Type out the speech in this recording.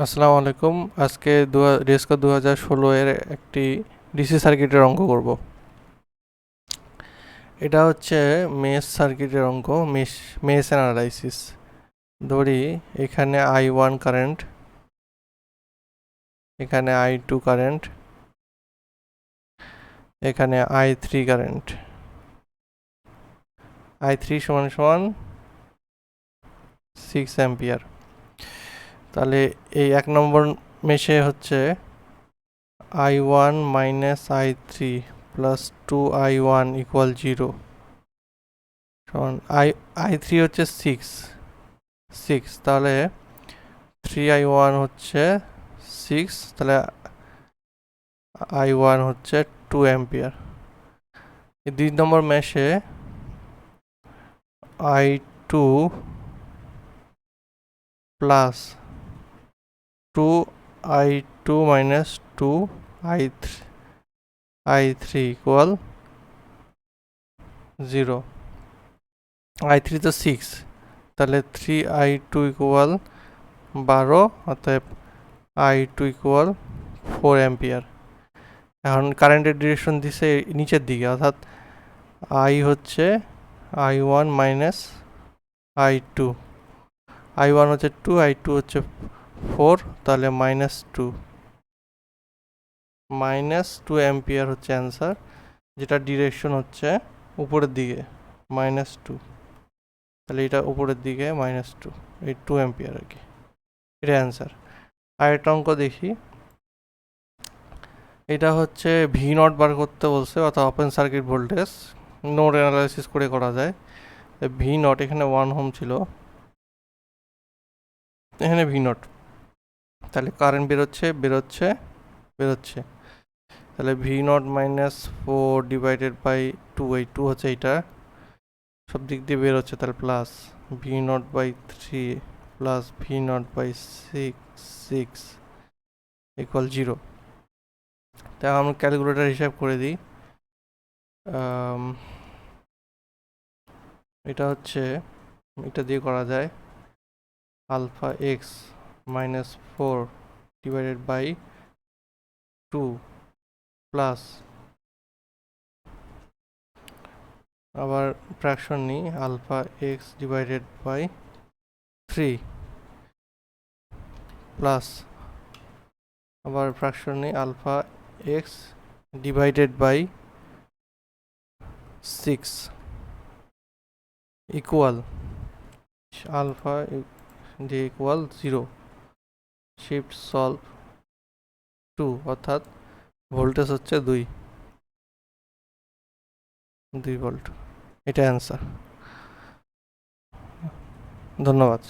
আসসালামু আলাইকুম। আজকে রেস্কো 2016 এর একটি ডিসি সার্কিটের অঙ্ক করব। এটা হচ্ছে মেশ সার্কিটের অঙ্ক, মেশ অ্যানালাইসিস। ধরি এখানে I1 কারেন্ট, এখানে I2 কারেন্ট, এখানে I3 কারেন্ট। I3 সমান সমান 6 অ্যাম্পিয়ার। তাহলে এই এক নম্বর মেশে হচ্ছে I1 minus I3 plus 2I1 equal 0 সমান I3 হচ্ছে 6, তাহলে 3I1 হচ্ছে 6, তাহলে I1 হচ্ছে 2 অ্যাম্পিয়ার। এই 2 নম্বর মেশে I2 plus 2I2 minus 2I3 equal 0। I3 তো 6, তাহলে 3I2 ইকুয়াল 12, অতএব I2 ইকুয়াল 4 অ্যাম্পিয়ার। এখন কারেন্টের ডিরেকশন দিছে নিচের দিকে, অর্থাৎ I হচ্ছে I1 মাইনাস I2। I1 হচ্ছে 2, I2 হচ্ছে 4, তাহলে -2 অ্যাম্পিয়ার হচ্ছে অ্যান্সার, যেটা ডিরেকশন হচ্ছে উপরের দিকে -2। তাহলে এটা উপরের দিকে -2, এই 2 অ্যাম্পিয়ার আর কি, এটা অ্যান্সার। আর একটা অঙ্ক দেখি। এটা হচ্ছে ভি নট বার করতে বলছে, অর্থাৎ open circuit voltage. Node analysis করে করা যায়। ভি নট এখানে 1 ওহম ছিল, এখানে ভি নট, তাহলে কারেন্ট বেরোচ্ছে। তাহলে ভি নট -4 ডিভাইডেড বাই 2, এই 2 হচ্ছে এইটা, সব দিক দিয়ে বেরোচ্ছে, তাহলে plus V naught by 3 plus V naught by 6 equal 0। তাই আমরা ক্যালকুলেটার হিসাব করে দিই। এটা হচ্ছে, এটা দিয়ে করা যায় alpha X -4 divided by 2 plus, আবার ফ্র্যাকশন নিই, alpha X divided by 3 plus, আবার ফ্র্যাকশন নিই, alpha X divided by 6 equal alpha দিয়ে ইকুয়াল 0। শিফট সলভ 2, অর্থাৎ ভোল্টেজ হচ্ছে 2 ভোল্ট। এটা অ্যান্সার। ধন্যবাদ।